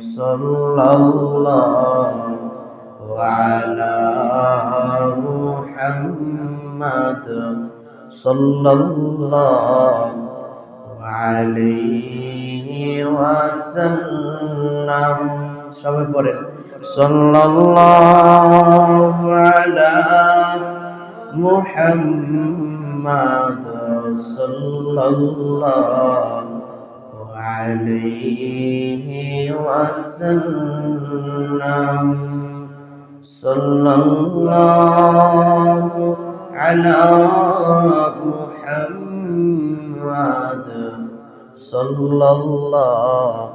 সাল্লাল্লাহু আলা মুহাম্মাদ সাল্লাল্লাহু আলাইহি ওয়াসাল্লাম। সবাই পড়েন সাল্লাল্লাহু আলা মুহাম্মাদ সাল্লাল্লাহু আলাইহি ওয়াসাল্লাম। সাল্লাল্লাহু আলা মুহাম্মাদ সাল্লাল্লাহু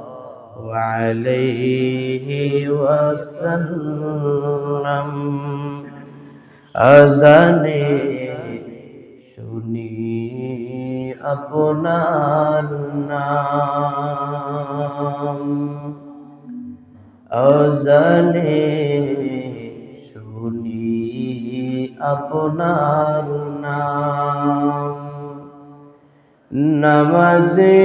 আলাইহি ওয়াসাল্লাম। আজানে শুনি আপনার নাম, আজানে শুনি আপনার নাম, নামাজে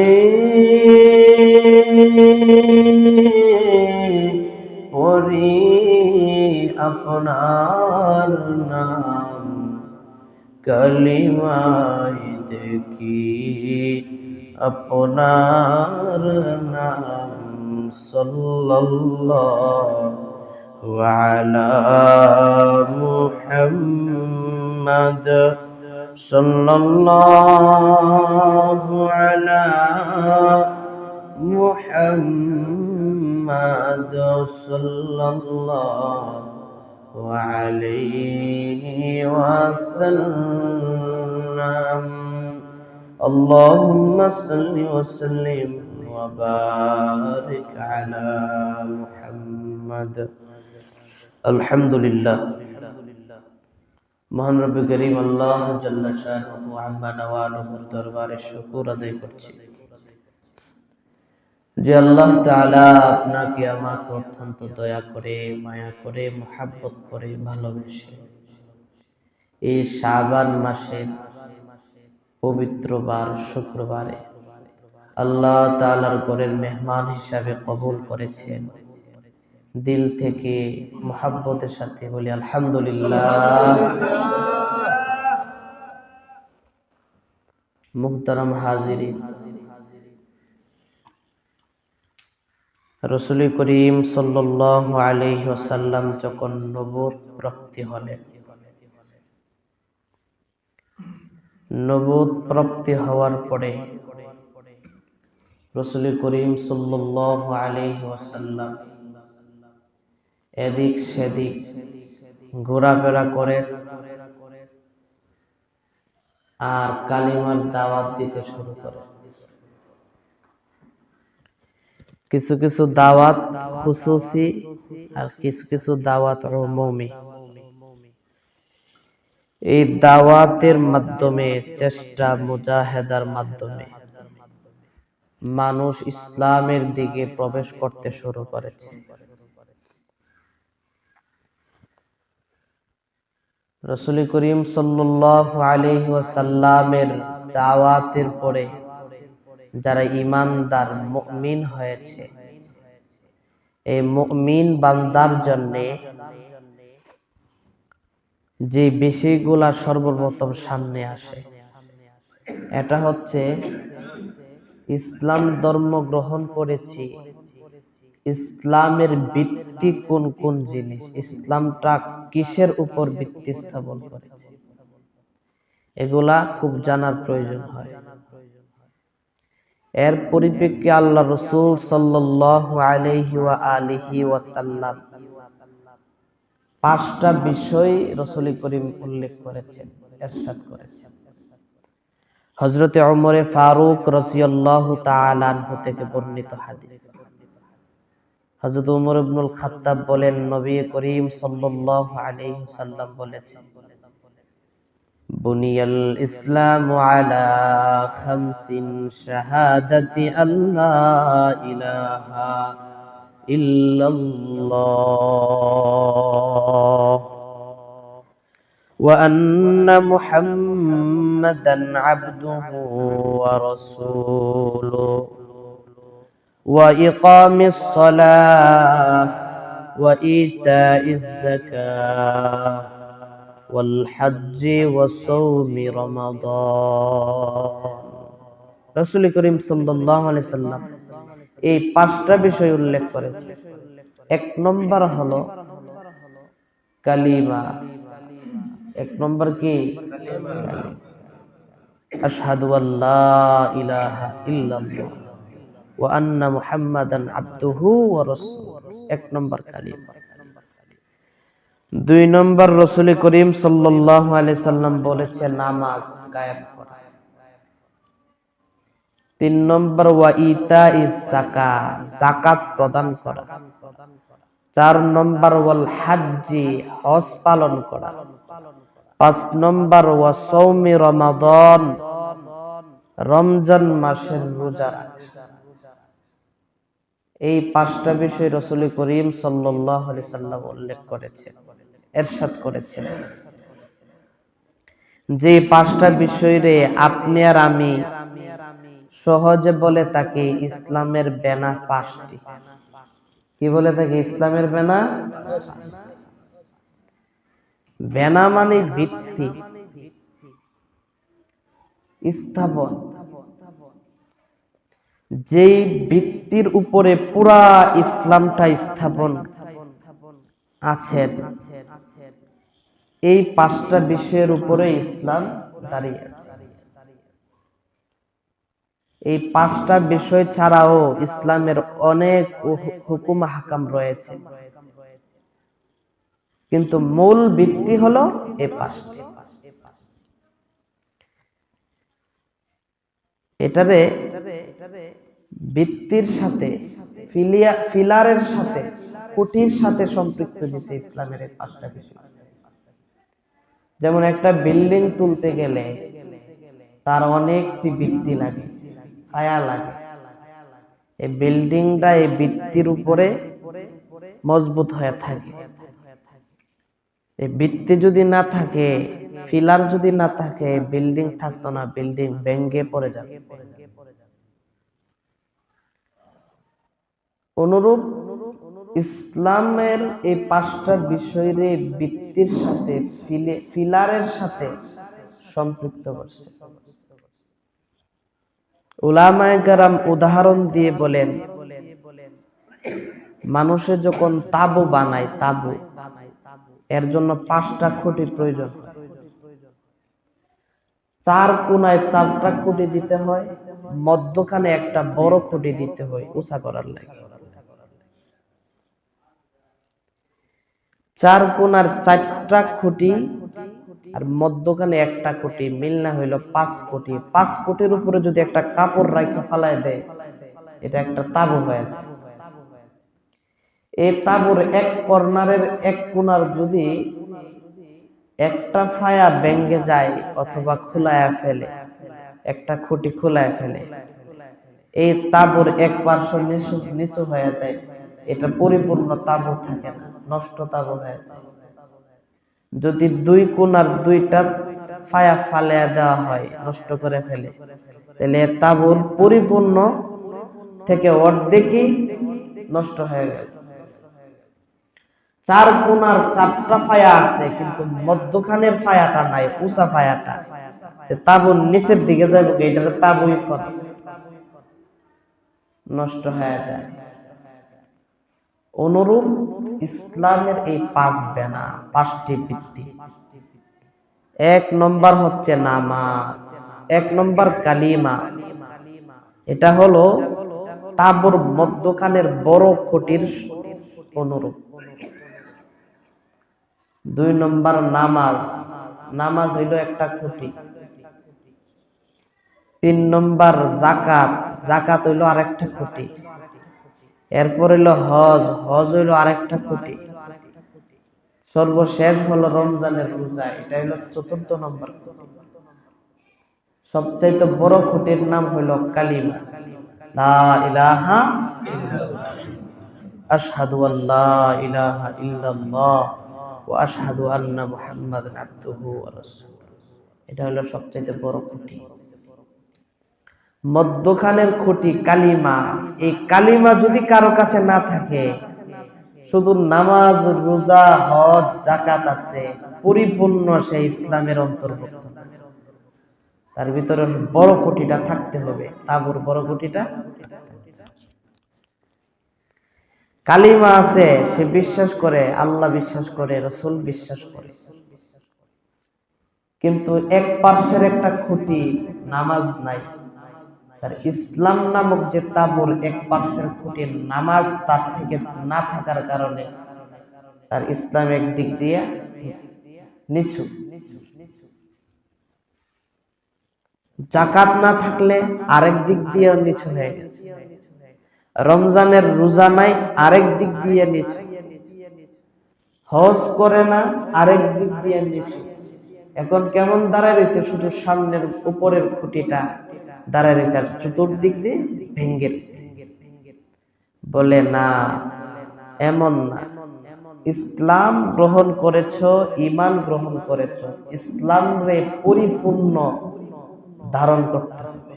পড়ি আপনার নাম, কালিমায় দেখি আপনার নাম। সাল্লাল্লাহু আলা মুহাম্মাদ সাল্লাল্লাহু আলা মুহাম্মাদ সাল্লাল্লাহু আলাইহি ওয়াসাল্লাম। আল্লাহুম্মা সাল্লি ওয়া সাল্লিম ওয়া বারিক আলা মুহাম্মাদ। আলহামদুলিল্লাহ, মহান রব্বে করিম আল্লাহ জাল্লা শানুহু আম্মা নাওয়ালুহুর দরবারে শুকর আদায় করছি যে আল্লাহ তাআলা আপনাকে আমাকে অত্যন্ত দয়া করে, মায়া করে, মুহাব্বত করে, ভালোবেসে এই শাবান মাসের পবিত্র বার শুক্রবারে আল্লাহ তাআলার ঘরের মেহমান হিসাবে কবুল করেছেন। দিল থেকে মুহাব্বতের সাথে বলি আলহামদুলিল্লাহ। মুহতারাম হাজিরিন, রাসূল করিম সাল্লাল্লাহু আলাইহি ওয়াসাল্লাম যখন নবুয়ত প্রাপ্তি হলেন, নবুয়ত প্রাপ্তি হওয়ার পরে রাসূল করিম সাল্লাল্লাহু আলাইহি ওয়াসাল্লাম এদিক সেদিক ঘোরাফেরা করে আর কালিমার দাওয়াত দিতে শুরু করে। কিছু কিছু দাওয়াত খুসুসি আর কিছু কিছু দাওয়াত উমুমি। এই দাওয়াতের মাধ্যমে, চেষ্টা মুজাহাদার মাধ্যমে মানুষ ইসলামের দিকে প্রবেশ করতে শুরু করেছে। রাসূল করিম সাল্লাল্লাহু আলাইহি ওয়াসাল্লামের দাওয়াতের পরে যারা ঈমানদার মুমিন হয়েছে, এই মুমিন বান্দার জন্য যে বিষয়গুলা সর্বপ্রথম সামনে আসে, এটা হচ্ছে ইসলাম ধর্ম গ্রহণ করেছি, ইসলামের ভিত্তি কোন কোন জিনিস, ইসলামটা কিসের উপর ভিত্তি স্থাপন করেছে, এগুলা খুব জানার প্রয়োজন হয়। এর পরিপ্রেক্ষিতে আল্লাহ রাসূল সাল্লাল্লাহু আলাইহি ওয়া আলিহি ওয়াসাল্লাম পাঁচটা বিষয় রাসূল করিম উল্লেখ করেছেন, ইরশাদ করেছেন। হযরতে ওমর ফারুক রাদিয়াল্লাহু তাআলা আনহু থেকে বর্ণিত হাদিস। হযরত ওমর ইবনুল খাত্তাব বলেন, নবী করিম সাল্লাল্লাহু আলাইহি ওয়াসাল্লাম বলেছেন, বুনিয়াল ইসলামু আলা খামসিন শাহাদাতি আল্লা ইলাহা ইল্লাল্লাহ ওয়া আন্না মুহাম্মাদান আবদুহু ওয়া রাসূলুহু ওয়া ইকামিস সালাহ ওয়া ইতাইজ যাকাহ ওয়াল হজ্জি ওয়া সাওমি রমাদান। রাসূল করিম সাল্লাল্লাহু আলাইহি সাল্লাম এই পাঁচটা বিষয় উল্লেখ করেছে। এক নম্বর হলো কালিমা। এক নম্বর কি? আশহাদু আল্লা ইলাহা ইল্লাল্লাহ ওয়া আন্না মুহাম্মাদান আবদুহু ওয়া রাসূলুহু। এক নম্বর কালিমা। দুই নম্বর রাসূল করিম সাল্লাল্লাহু আলাইহি সাল্লাম বলেছে নামাজ কায়েম করা। তিন নম্বর ওয়া ইতাইজ যাকাত, যাকাত প্রদান করা। চার নম্বর ওয়াল হজ্জি, হজ পালন করা। পাঁচ নম্বর ওয়া সাওমি রমাদান, রমজান মাসের রোজা রাখা। এই পাঁচটা বিষয় রাসূল করিম সাল্লাল্লাহু আলাইহি সাল্লাম উল্লেখ করেছেন, ইরশাদ করেছেন যে পাঁচটা বিষয়ে আপনি আর আমি সহজে বলে থাকি ইসলামের বেনা পাঁচটি। কি বলে থাকি? ইসলামের বেনা। বেনা মানে ভিত্তি, স্থাপন। যেই ভিত্তির উপরে পুরা ইসলামটা স্থাপন আছেন, এই পাঁচটা বিষয়ের উপরে ইসলাম দাঁড়িয়ে আছে। এই পাঁচটা বিষয় ছাড়াও ইসলামের অনেক হুকুম হাকাম রয়েছে, কিন্তু মূল ভিত্তি হলো এই পাঁচটি। এটারে ভিত্তির সাথে, ফিলারের সাথে, খুঁটির সাথে সম্পৃক্ত দিয়েছে ইসলামের এই পাঁচটা বিষয়। যেমন একটা বিল্ডিং তুলতে গেলে তার অনেকটি ভিত্তি লাগে, ছায়া লাগে। এই বিল্ডিংটা এই ভিত্তির উপরে মজবুত হয়ে থাকে। এই ভিত্তি যদি না থাকে, ফিলার যদি না থাকে, বিল্ডিং থাকতো না, বিল্ডিং ভেঙে পড়ে যাবে। অনুরূপ ইসলামের এই পাঁচটা বিষয়ের ভিত্তির সাথে, ফিলারের সাথে সম্পৃক্ত করছে। উলামায়ে কেরাম উদাহরণ দিয়ে বলেন, মানুষে যখন তাবু বানায়, তাবু, এর জন্য পাঁচটা খুঁটি প্রয়োজন। চার কোনায় চারটা খুঁটি দিতে হয়, মধ্যখানে একটা বড় খুঁটি দিতে হয় উঁচা করার লাগে। চার কোনার চারটা খুঁটি আর মধ্যখানে একটা খুঁটি, মিল না হইল পাঁচ খুঁটি। পাঁচ খুঁটির উপরে যদি একটা কাপড় রাখা ফালায় দেয়, এটা একটা তাবু হয়ে যায়। এই তাবুর এক কর্নারের এক কোনার যদি একটা ফায়া ভেঙে যায় অথবা খোলায়া ফেলে, একটা খুঁটি খোলায় ফেলে, এই তাবুর এক পার্শ্ব নিচু হয়ে যায়, এটা পরিপূর্ণ তাবু থাকে না, নষ্ট তাবু হয়ে যায়। যদি দুই কোণার দুইটা ফায়া ফালিয়ে দেওয়া হয়, নষ্ট করে ফেলে, তাহলে তাবুর পরিপূর্ণ থেকে অর্ধেকই নষ্ট হয়ে গেল। চার কোণার চারটা ফায়া আছে, কিন্তু মধ্যখানের ফায়াটা নাই, উঁচা ফায়াটা, তাবুর নিচের দিকে যাবে, এটা তাবুই করে নষ্ট হয়ে যায়। অনুরূপ ইসলামের এই পাঁচ বেনা, পাঁচটি ভিত্তি। এক নম্বর হচ্ছে নামাজ, এক নম্বর কালিমা, এটা হলো তাবুর মধ্যখানের বড় খুঁটির অনুরূপ। দুই নম্বর নামাজ, নামাজ হইল একটা খুঁটি। তিন নম্বর যাকাত, যাকাত হইল আরেকটা খুঁটি। এরপর হইল হজ, হজ হইল আরেকটা খুঁটি। সর্বশেষ হলো রমজানের রোজা, এটা হইল চতুর্থ নম্বর খুঁটি। সবচাইতে বড় খুঁটির নাম হইল কালিমা, লা ইলাহা ইল্লাল্লাহ, আশহাদু আল্লা ইলাহা ইল্লাল্লাহ ওয়া আশহাদু আন্না মুহাম্মাদান আবদুহু ওয়া রাসূলুহু। এটা হলো সবচাইতে বড় খুঁটি। মধ্যখানের খুঁটি কালিমা। এই কালিমা যদি কারো কাছে না থাকে, শুধু নামাজ, রোজা, হজ, যাকাত আছে, পরিপূর্ণ সে ইসলামের অন্তর্ভুক্ত। তার ভিতরে বড় খুঁটিটা থাকতে হবে, তাবুর বড় খুঁটিটা। কালিমা আছে, সে বিশ্বাস করে, আল্লাহ বিশ্বাস করে, রাসূল বিশ্বাস করে, কিন্তু এক পার্শ্বের একটা খুঁটি নামাজ নাই। তার ইসলাম নামক যে তাবুর এক পার্শ্বের খুঁটি নামাজ তার থেকে না থাকার কারণে তার ইসলাম একদিক দিয়ে নিচু। যাকাত না থাকলে আরেক দিক দিয়ে নিচু হয়ে গেছে। রমজানের রোজা নাই, আরেক দিক দিয়ে নিচু। হজ করে না, আরেক দিক দিয়ে নিচু। এখন কেমন দাঁড়ায় রয়েছে? শুধু সামনের উপরের খুঁটিটা দাঁড়ায় রয়েছে, আর চতুর্দিক দিয়ে ভেঙ্গে রয়েছে। বলে না, এমন না। ইসলাম গ্রহণ করেছো, ঈমান গ্রহণ করেছো, ইসলাম রে পরিপূর্ণ ধারণ করতে হবে।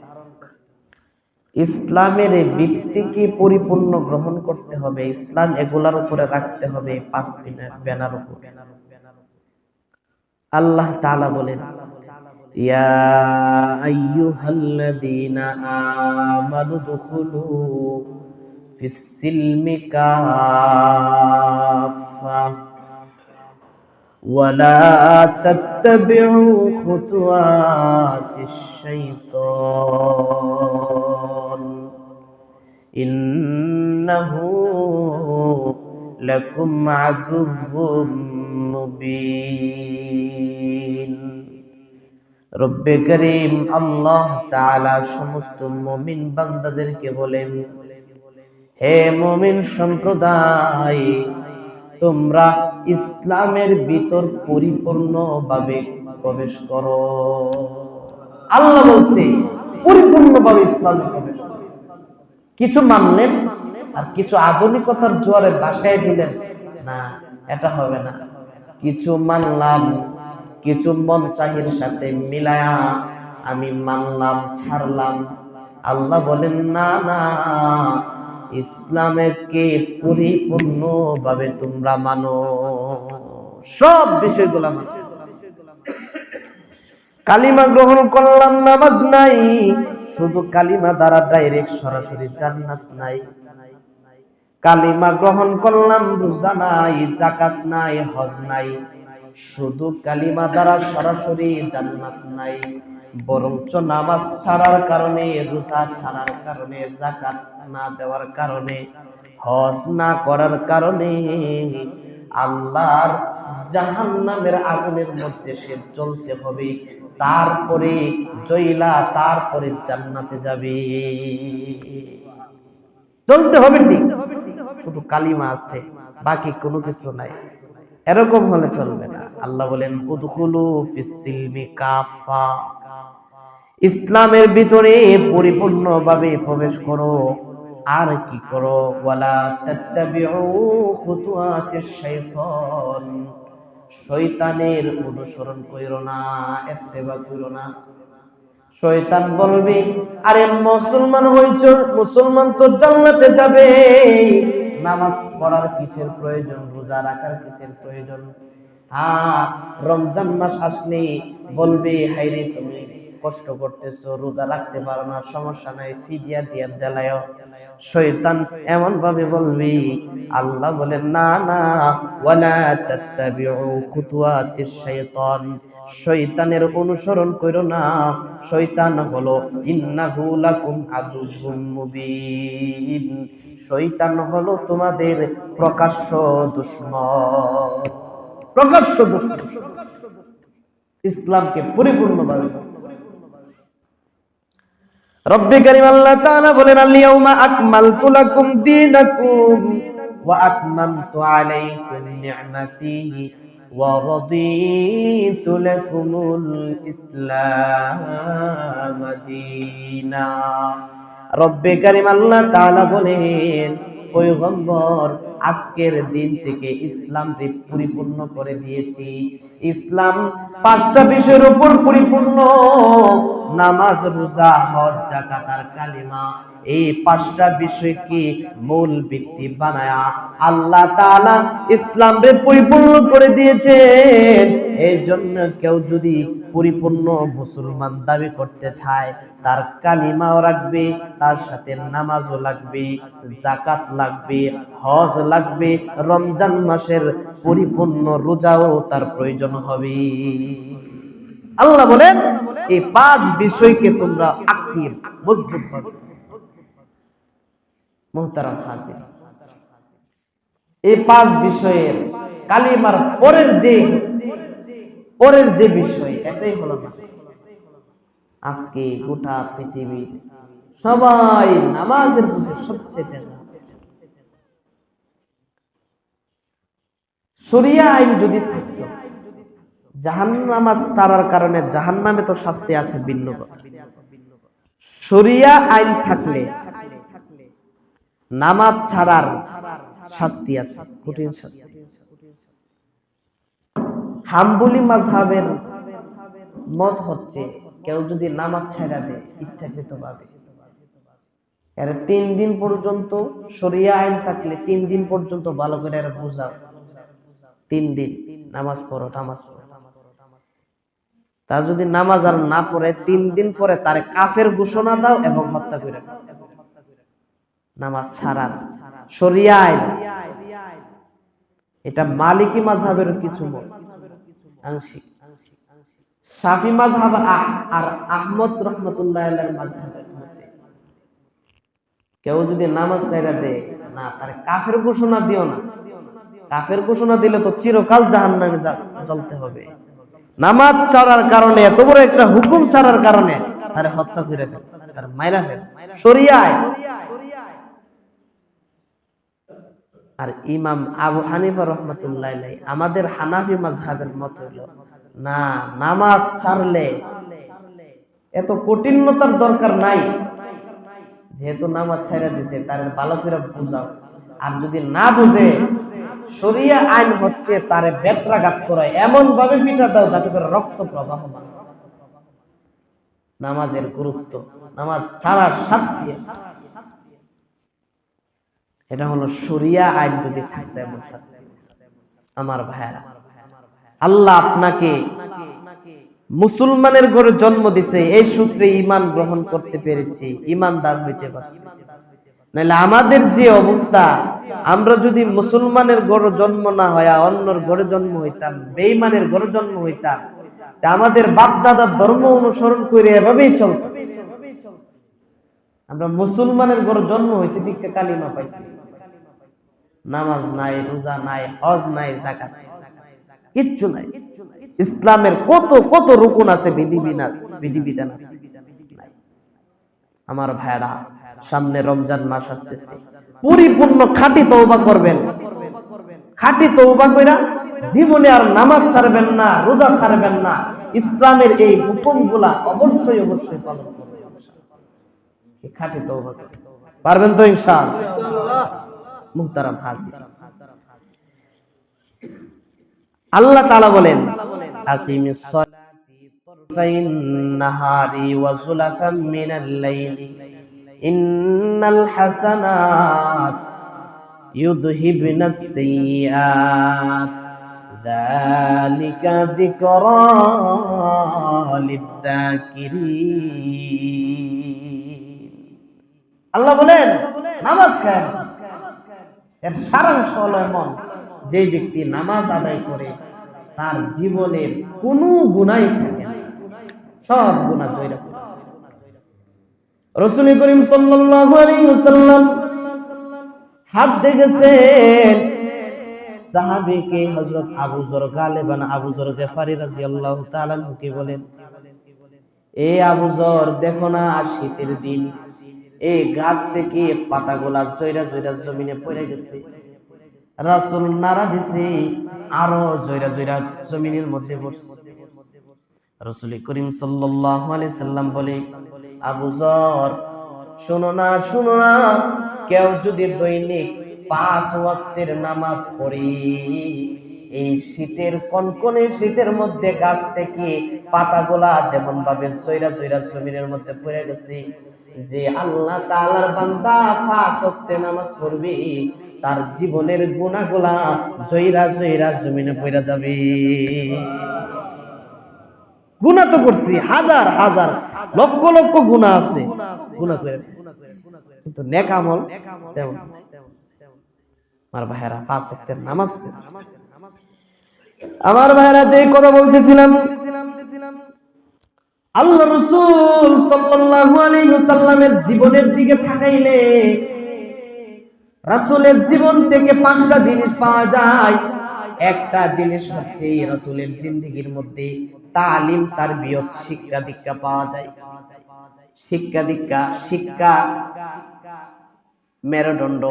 ইসলামের এই ভিত্তিকে পরিপূর্ণ গ্রহণ করতে হবে। ইসলাম এগুলার উপরে রাখতে হবে, পাঁচটি ব্যানার উপর। আল্লাহ তাআলা বলেন, ইয়া আইয়ুহাল্লাযীনা আমানু দুখুলু ফিস সিলমি কাফা ওয়া লা তাত্তাবিউ খুতুওয়াতিশ শাইতান ইন্নাহু লাকুম আদুউম মুবিন। রব্বে করিম আল্লাহ তাআলা সমস্ত মুমিন বান্দাদেরকে বলেন, হে মুমিন সম্প্রদায়, তোমরা ইসলামের ভিতর পরিপূর্ণভাবে প্রবেশ করো। আল্লাহ বলছে পরিপূর্ণভাবে ইসলামে প্রবেশ করো। কিছু মানলেন আর কিছু আধুনিকতার জোয়ারে ভাসায় দিলেন না, এটা হবে না। কিছু মানলাম, কিছু মন চাহির সাথে মিলায়া আমি মানলাম, ছাড়লাম। আল্লাহ বলেন না না, ইসলামকে পরিপূর্ণভাবে তোমরা মানো, সব বিষয়গুলো মানো। কালিমা গ্রহণ করলাম, নামাজ নাই, শুধু কালিমা দ্বারা ডাইরেক্ট সরাসরি জান্নাত নাই। কালিমা গ্রহণ করলাম, রোজা নাই, যাকাত নাই, হজ নাই, শুধু কালিমা দ্বারা সরাসরি জান্নাত নাই। বরঞ্চ নামাজ ছাড়ার কারণে, রোজা ছাড়ার কারণে, যাকাত না দেওয়ার কারণে, হজ না করার কারণে আল্লাহর জাহান্নামের আগুনের মধ্যে সে জ্বলতে হবে। তারপরে জয়লা, তারপরে জান্নাতে যাবে। চলতে হবে ঠিক, শুধু কালিমা আছে, বাকি কোনো কিছু নাই, এরকম হলে চলবে না। আল্লাহ বলেন, উদখুলু ফিস সিলমি কাফা, ইসলামের ভিতরে পরিপূর্ণভাবে প্রবেশ করো। আর কি করো? ওয়ালা তাত্তাবিউ খুতুওয়াতিশ শাইতান, শয়তানের অনুসরণ কইরো না, ইত্তেবা কইরো না। শয়তান বলবে, আরে মুসলমান হইছো, মুসলমান তো জান্নাতে যাবে, নামাজ পড়ার কিসের প্রয়োজন, রোজা রাখার কিসের প্রয়োজন? রমজান মাস আসলে বলবে, হাইরে তুমি কষ্ট করতেছো, রোজা রাখতে পারো না, সমস্যা নাই, ফিদিয়া দিয়া দেলায়ও। শয়তান এমন ভাবে বলবে। আল্লাহ বলেন, না না, ওয়ালা তাত্তাবিউ খুতুওয়াতিশ শাইতান, শয়তানের অনুসরণ করো না। শয়তান হলো ইন্নাহু লাকুম আদুউম মুবিন, শয়তান হলো তোমাদের প্রকাশ্য দুশমন, প্রকাশ্য দুশমন। ইসলামকে পরিপূর্ণভাবে রব্বে কারীম আল্লাহ তাআলা বলেন, আল-ইয়াউমা আকমালতু লাকুম দীনাকুম ওয়া আতমামতু আলাইকুম নি'মাতি ওয়া রাদিতু লাকুমুল ইসলাম দীনা। রব্বে কারীম আল্লাহ তাআলা বলেন, পয়গম্বর আজকের দিন থেকে ইসলামকে পরিপূর্ণ করে দিয়েছি। ইসলাম 5টা বিষয়ের উপর পরিপূর্ণ: নামাজ, রোজা, হজ, যাকাত আর কালিমা। এই 5টা বিষয়কে মূল ভিত্তি বানায়া আল্লাহ তাআলা ইসলামকে পরিপূর্ণ করে দিয়েছেন। এই জন্য কেউ যদি পরিপূর্ণ মুসলমান দাবি করতে চায়, তার কালিমাও রাখবে, তার সাথে নামাজও লাগবে, যাকাত লাগবে, হজ লাগবে, রমজান মাসের পরিপূর্ণ রোজাও তার প্রয়োজন হবে। আল্লাহ বলেন এই 5 বিষয়কে তোমরা আঁকড়িয়ে মজবুত করো। মুহতারাম হাজির, এই 5 বিষয়ের কালিমার পরের যে বিষয়, এটাই হলো না। আজকে গোটা পৃথিবীর সবাই নামাজের মধ্যে সবচেয়ে শরিয়া আইন যদি থাকতো, জাহান্নামাজ ছাড়ার কারণে জাহান্নামে তো শাস্তি আছে ভিন্ন কথা। শরিয়া আইন থাকলে নামাজ ছাড়ার শাস্তি আছে, কঠিন শাস্তি। হাম্বলি মাযহাবের মত হচ্ছে, কেউ যদি নামাজ ছাড়া দেয় ইচ্ছাকৃতভাবে, এর 3 দিন পর্যন্ত, শরিয়া আইন থাকলে 3 দিন পর্যন্ত ভালো করে এর বুঝাও, 3 দিন নামাজ পড়ো, নামাজ পড়ো। তার যদি নামাজ আর না পড়ে 3 দিন পরে তারে কাফের ঘোষণা দাও এবং হত্যা করে দাও। নামাজ ছাড়ার শরিয়া আইন, এটা মালিকি মাযহাবের কিছু মত, আংশিক। শাফি মাযহাব আর আহমদ রাহমাতুল্লাহ আলাইহির মাযহাবের মতে কেউ যদি নামাজ ছাইরা দেয়, না তারে কাফের ঘোষণা দিও না। কাফের ঘোষণা দিলে তো চিরকাল জাহান্নামে জ্বলতে হবে। নামাজ ছাড়ার কারণে, এত বড় একটা হুকুম ছাড়ার কারণে তারে হত্যা করে ফেল, তার মাইরা ফেল, শরিয়ায়। আর ইমাম আবু হানিফা রাহমাতুল্লাহ আলাইহি, আমাদের হানাফি মাযহাবের মত হলো, না, নামাজ ছাড়লে এত কঠিনতার দরকার নাই। যেহেতু নামাজ ছাইরা দিছে, তার ভালো করে বুঝাও। আর যদি না বুঝে, শরিয়া আইন হচ্ছে তারে বেত্রাঘাত করা, এমন ভাবে পিটা দাও যাতে করে রক্ত প্রবাহ হয়। নামাজের গুরুত্ব, নামাজ ছাড়ার শাস্তি, এটা হলো শরিয়া আইন যদি থাকতো এমন শাস্তি। আমার ভাইরা, আল্লাহ আপনাকে মুসলমানের ঘরে জন্ম দিয়েছে, এই সূত্রে ঈমান গ্রহণ করতে পেরেছি, ঈমানদার হইতে পারছি। নাহলে আমাদের যে অবস্থা, আমরা যদি মুসলমানের ঘরে জন্ম না হয় অন্যর ঘরে জন্ম হইতাম, বেঈমানের ঘরে জন্ম হইতাম, তা আমাদের বাপ দাদার ধর্ম অনুসরণ করে এভাবেই চলত। আমরা মুসলমানের ঘরে জন্ম হয়েছে, দিকতে কালিমা পাইছি, নামাজ নাই, রোজা নাই, হজ নাই, যাকাত নাই, কিচ্ছু নাই। ইসলামের কত কত রুকুন আছে, বিধিবিধান আছে। আমার ভাইরা, সামনে রমজান মাস আসতেছে, পরিপূর্ণ খাঁটি তওবা করবেন। খাঁটি তওবা কইরা জীবনে আর নামাজ ছাড়বেন না, রোজা ছাড়বেন না, ইসলামের এই হুকুমগুলা অবশ্যই অবশ্যই পালন করবেন। এই খাঁটি তওবা পারবেন তো ইনশাআল্লাহ? মুহতারাম হাজির, আল্লাহ তাআলা বলেন, আকিমিস সালাতি তারফাইন নাহারি ওয়া যুলাফাম মিনাল লাইলি ইন্নাল হাসানাত ইউযহিবনাস সাইয়্যাত যালিকা যিকরা লিয-যাকিরিন। আল্লাহ বলেন, নামাজ কায়েম, এর সারাংশ হলো এমন, যে ব্যক্তি নামাজ আদায় করে তার জীবনের কোনো গুনাহ থাকে না, সব গুনাহ জয়রা করে। রাসূল করিম সাল্লাল্লাহু আলাইহি ওয়াসাল্লাম হাত দেখেছেন সাহাবীকে, হযরত আবু যর, গালিবান আবু যর গফারি রাদিয়াল্লাহু তাআলা কে বলেন, এ আবু যর, দেখো না শীতের দিন, এই গাছ থেকে পাতাগুলা জয়রা জয়রা জমিনে পড়ে গেছে। রাসূল নারা দিছে, আরো জয়রা জয়রা জমিনের মধ্যে পড়ছে। রাসূল করিম সাল্লাল্লাহু আলাইহি সাল্লাম বলে, আবু যর, শোনো না, শোনো না, কেউ যদি দৈনিক 5 ওয়াক্তের নামাজ পড়ি, এই শীতের কনকনে শীতের মধ্যে গাছ থেকে পাতাগুলা যেমন ভাবে চৈরা চৈরা জমিনের মধ্যে পড়ে গেছে, যে আল্লাহ তাআলার বান্দা 5 ওয়াক্তের নামাজ পড়বে, তার জীবনের গুনাহগুলা জয়রা জয়রা জমিনে পড়ে যাবে। গুনাহ তো করছি, হাজার হাজার লক্ষ লক্ষ গুনাহ আছে, গুনাহ করে, কিন্তু নেক আমল তেমন। আমার ভাইরা 5 ওয়াক্তের নামাজ, আমার ভাইরা যে কথা বলতেছিলাম, আল্লাহ রাসূল সাল্লাল্লাহু আলাইহি ওয়াসাল্লামের জীবনের দিকে তাকাইলে রাসূলের জীবন থেকে 5টা জিনিস পাওয়া যায়। একটা জিনিস হচ্ছে রাসূলের জিন্দেগীর মধ্যে তালিম তারবিয়ত, শিক্ষা দীক্ষা পাওয়া যায়। শিক্ষা দীক্ষা, শিক্ষা মেরুদণ্ড,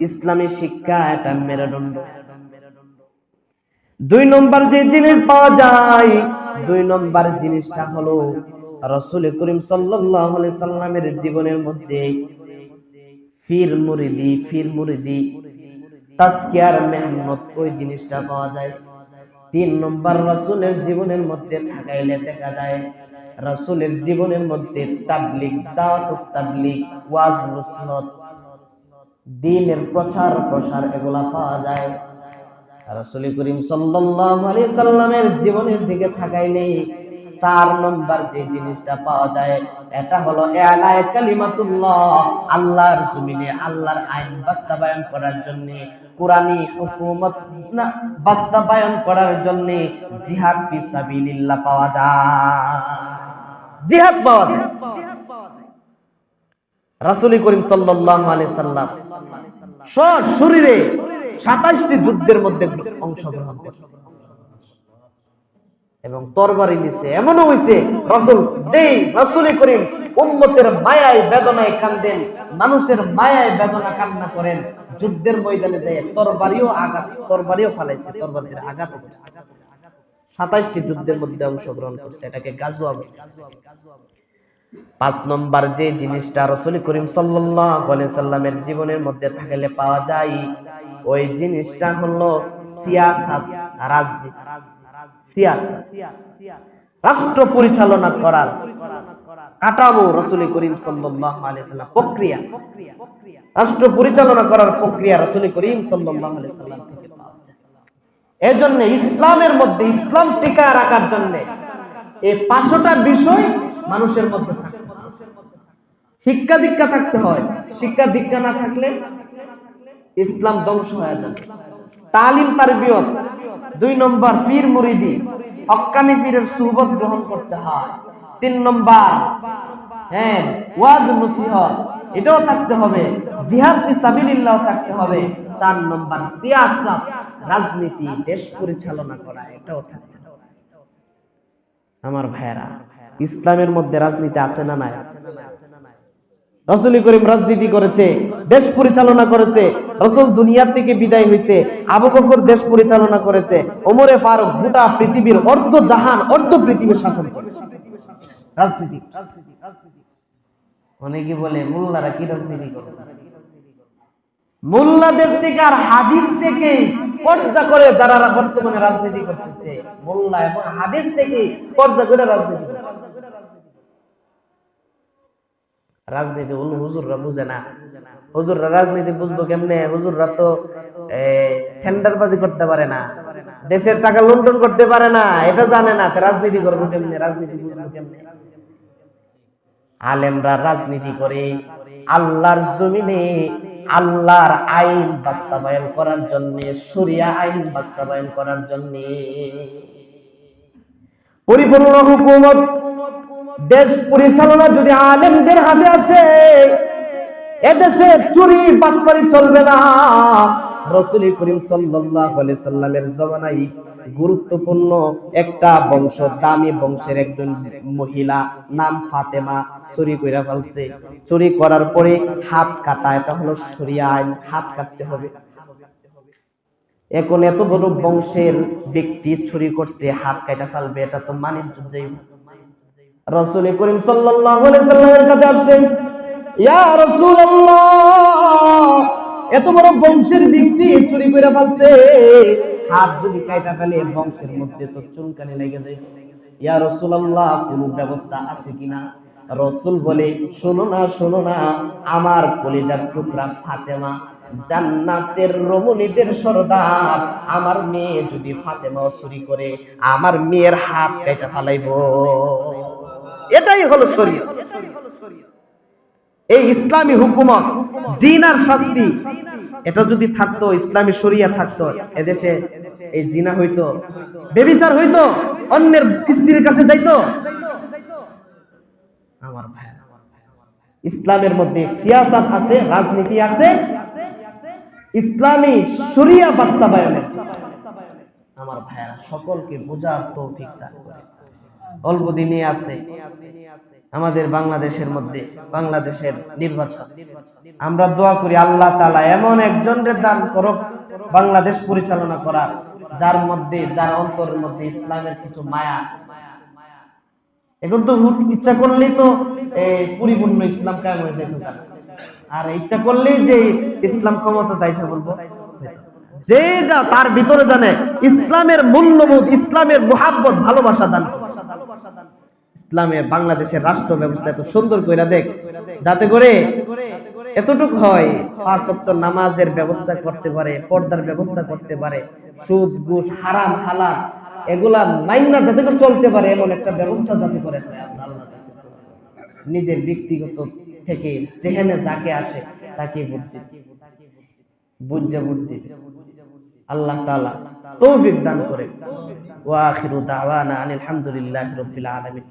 ইসলামী শিক্ষা এটা মেরুদণ্ড। 2 নম্বর যে জিনিস পাওয়া যায়, 2 নম্বর জিনিসটা হলো রাসূল করিম সাল্লাল্লাহু আলাইহি সাল্লামের জীবনের মধ্যে ফির মুরিদি তাজকিয়ার মেহনত, ওই জিনিসটা পাওয়া যায়। 3 নম্বর রাসূলের জীবনের মধ্যে থাকাইলে দেখা যায় রাসূলের জীবনের মধ্যে তাবলীগ, দাওয়াতুত তাবলীগ, ওয়াজ নসিহত, দ্বীনের প্রচার প্রসার এগুলা পাওয়া যায়। রাসূল করিম সাল্লাল্লাহু আলাইহি সাল্লামের জীবনের দিকে তাকাইলে 4 নম্বর যে জিনিসটা পাওয়া যায়, এটা হলো ইলায়ে কালিমাতুল্লাহ, আল্লাহর জমিনে আল্লাহর আইন বাস্তবায়ন করার জন্য, কুরআনী হুকুমত বাস্তবায়ন করার জন্য জিহাদ ফি সাবিলিল্লাহ পাওয়া যায়, জিহাদ পাওয়া যায়। রাসূল করিম সাল্লাল্লাহু আলাইহি সাল্লাম সশরীরে 27টি যুদ্ধের মধ্যে অংশগ্রহণ করেছে এবং তরবারি নিছে। এমনও হইছে রাসূল করিম উম্মতের মায়ায় বেদনায় কান্দেন, মানুষের মায়ায় বেদনা কান্না করেন, যুদ্ধের ময়দানে যায় তরবারিও ফালাইছে, তরবারির আঘাত করছে। 27টি যুদ্ধের মধ্যে অংশগ্রহণ করছে, এটাকে গাজওয়া বলে। 5 নম্বর যে জিনিসটা রাসূল করিম সাল্লাল্লাহু আলাইহি সাল্লামের জীবনের মধ্যে থাকলে পাওয়া যায়, ওই জিনিসটা হলো সিয়াসাত, রাজনীতি, সিয়াসাত, রাষ্ট্র পরিচালনা করার কাঠামো রাসূল করিম সাল্লাল্লাহু আলাইহি সাল্লাম, প্রক্রিয়া, রাষ্ট্র পরিচালনা করার প্রক্রিয়া রাসূল করিম সাল্লাল্লাহু আলাইহি সাল্লাম থেকে পাওয়া যায়। এজন্য ইসলামের মধ্যে ইসলাম টিকায় রাখার জন্য এই 5টা বিষয় মানুষের মধ্যে থাকতে হবে। শিক্ষা দীক্ষা থাকতে হয়, শিক্ষা দীক্ষা না থাকলে ইসলাম ধ্বংস হয়ে যাবে। তালিম তারবিয়ত, 2 নম্বর পীর মুরিদি, হক্কানি পীরের সুহবত গ্রহণ করতে হয়। 3 নম্বর ওয়াজ নসিহত, এটাও থাকতে হবে। জিহাদ ফি সাবিলিল্লাহ থাকতে হবে। 4 নম্বর সিয়াসাত, রাজনীতি, দেশ পরিচালনা করা, এটাও থাকতে হবে। আমার ভাইরা, ইসলামের মধ্যে রাজনীতি আছে না নাই? রাসূল করিম রাজনীতি করেছে, দেশ পরিচালনা করেছে। রাসূল দুনিয়া থেকে বিদায় হয়েছে, আবু বকর দেশ পরিচালনা করেছে, ওমরে ফারুক গোটা পৃথিবীর অর্ধ জাহান অর্ধ পৃথিবীর শাসন করেছে। রাজনীতি, অনেকে বলে মোল্লারা কি রাজনীতি করে? মোল্লাদের থেকে আর হাদিস থেকে পর্যা করে যারা বর্তমানে রাজনীতি করতেছে, মোল্লা এবং হাদিস থেকে পর্যা করে রাজনীতি করে। রাজনীতি হুজুররা বুঝে না। হুজুররা রাজনীতি বুঝবো কেমনে? হুজুররা তো টেন্ডারবাজি করতে পারে না, দেশের টাকা লুণ্ঠন করতে পারে না, এটা জানে না। রাজনীতি করবো কেমনে? রাজনীতি বুঝবো কেমনে? আলেমরা রাজনীতি করে আল্লাহর জমিনে আল্লাহর আইন বাস্তবায়ন করার জন্য, শরিয়া আইন বাস্তবায়ন করার জন্য। পরিপূর্ণ হুকুমত, দেশ পরিচালনা যদি আলেমদের হাতে আছে, এদেশে চুরি বাটপারি চলবে না। রাসূল করিম সাল্লাল্লাহু আলাইহি সাল্লামের জমানায় গুরুত্বপূর্ণ একটা বংশ, দামি বংশের একজন মহিলা নাম ফাতেমা চুরি কইরা ফেলছে। চুরি করার পরে হাত কাটা, এটা হলো শরিয়া আইন, হাত কাটতে হবে। এখন এত বড় বংশের ব্যক্তি চুরি করছে, হাত কাটা ফেলবে, এটা তো মানিজ্য যাই। রাসূল করিম সাল্লাল্লাহু আলাইহি সাল্লামের কাছে আসছেন, ইয়া রাসূলুল্লাহ, এত বড় বংশের ব্যক্তি চুরি করে ফেলছে, হাত যদি কাইটা ফেলে বংশের মধ্যে তো চুলকানি লেগে যায়। ইয়া রাসূলুল্লাহ, কোনো ব্যবস্থা আছে কিনা? রাসূল বলে, শোনো না, আমার কলিজার টুকরা ফাতেমা জান্নাতের রমণীদের সরদার, আমার মেয়ে যদি ফাতেমাও চুরি করে আমার মেয়ের হাত কাইটা ফেলাইবো। এটাই হলো শরীয়ত। এই ইসলামী হুকুমত, জিনার শাস্তি, এটা যদি থাকতো, ইসলামী শরিয়া থাকতো, এদেশে এই জিনা হইতো, বেবিচার হইতো, অন্যের স্ত্রীর কাছে যাইতো? আমার ভাই, ইসলামের মধ্যে সিয়াসাত আছে, রাজনীতি আছে, ইসলামী শরিয়া বাস্তবায়নের। আমার ভাইরা, সকলকে বোঝার তৌফিক দান করে। অল্প দিনে আছে আমাদের বাংলাদেশের মধ্যে, বাংলাদেশের নির্বাচন। আমরা দোয়া করি আল্লাহ তাআলা এমন একজনের দান করুক বাংলাদেশ পরিচালনা করার, যার মধ্যে, যার অন্তরের মধ্যে ইসলামের কিছু মায়া। এখন তো ইচ্ছা করলেই তো পরিপূর্ণ ইসলাম কায়েম হয়ে যেত, আর ইচ্ছা করলেই যে ইসলাম ক্ষমতা তাই সে বলবো। যে যা তার ভিতরে জানে ইসলামের মূল্যবোধ, ইসলামের মুহাব্বত, ভালোবাসা দান। ইসলামের বাংলাদেশের রাষ্ট্র ব্যবস্থা এত সুন্দর কইরা দেখ, যাতে করে এতটুকু হয়, 5 ওয়াক্ত নামাজের ব্যবস্থা করতে পারে, পর্দার ব্যবস্থা করতে পারে, সুদ ঘুষ হারাম হালাল এগুলা মাইন্না যাতে করে চলতে পারে, এমন একটা ব্যবস্থা যাতে করে আল্লাহর কাছে নিজের ব্যক্তিগত থেকে যেখানে যাকে আসে তাকে বুঝে আল্লাহ তাআলা তৌফিক দান করে। ওয়া আখিরু দাওয়ানা আনিল হামদুলিল্লাহি রাব্বিল আলামিন।